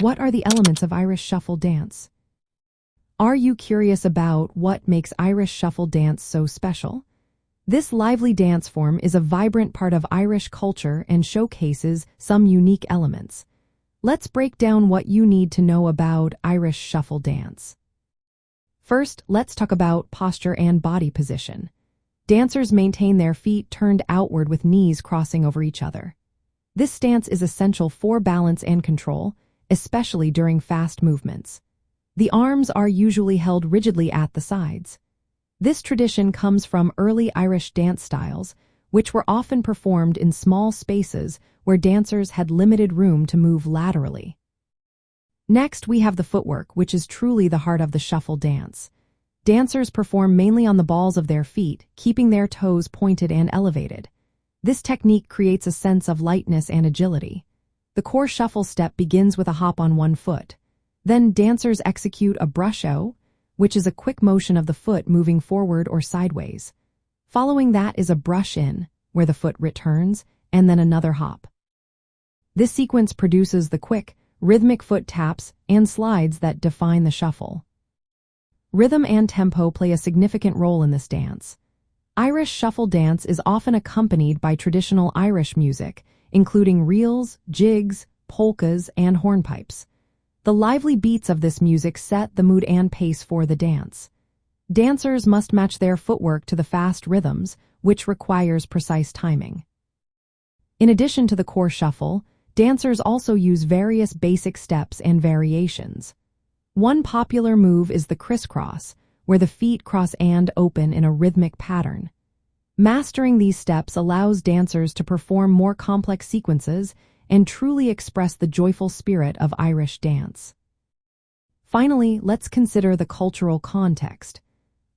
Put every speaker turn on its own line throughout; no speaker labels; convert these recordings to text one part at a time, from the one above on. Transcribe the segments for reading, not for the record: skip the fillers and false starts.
What are the elements of Irish shuffle dance? Are you curious about what makes Irish shuffle dance so special? This lively dance form is a vibrant part of Irish culture and showcases some unique elements. Let's break down what you need to know about Irish shuffle dance. First, let's talk about posture and body position. Dancers maintain their feet turned outward with knees crossing over each other. This stance is essential for balance and control, especially during fast movements. The arms are usually held rigidly at the sides. This tradition comes from early Irish dance styles, which were often performed in small spaces where dancers had limited room to move laterally. Next, we have the footwork, which is truly the heart of the shuffle dance. Dancers perform mainly on the balls of their feet, keeping their toes pointed and elevated. This technique creates a sense of lightness and agility. The core shuffle step begins with a hop on one foot. Then dancers execute a brush-o, which is a quick motion of the foot moving forward or sideways. Following that is a brush-in, where the foot returns, and then another hop. This sequence produces the quick, rhythmic foot taps and slides that define the shuffle. Rhythm and tempo play a significant role in this dance. Irish shuffle dance is often accompanied by traditional Irish music, including reels, jigs, polkas, and hornpipes. The lively beats of this music set the mood and pace for the dance. Dancers must match their footwork to the fast rhythms, which requires precise timing. In addition to the core shuffle, dancers also use various basic steps and variations. One popular move is the crisscross, where the feet cross and open in a rhythmic pattern. Mastering these steps allows dancers to perform more complex sequences and truly express the joyful spirit of Irish dance. Finally, let's consider the cultural context.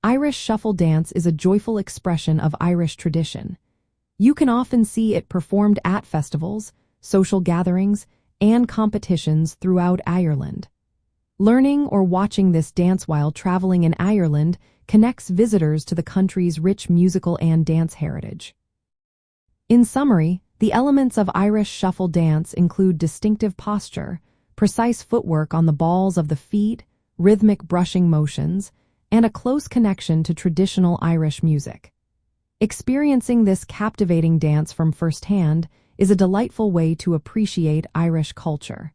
Irish shuffle dance is a joyful expression of Irish tradition. You can often see it performed at festivals, social gatherings, and competitions throughout Ireland. Learning or watching this dance while traveling in Ireland connects visitors to the country's rich musical and dance heritage. In summary, the elements of Irish shuffle dance include distinctive posture, precise footwork on the balls of the feet, rhythmic brushing motions, and a close connection to traditional Irish music. Experiencing this captivating dance from firsthand is a delightful way to appreciate Irish culture.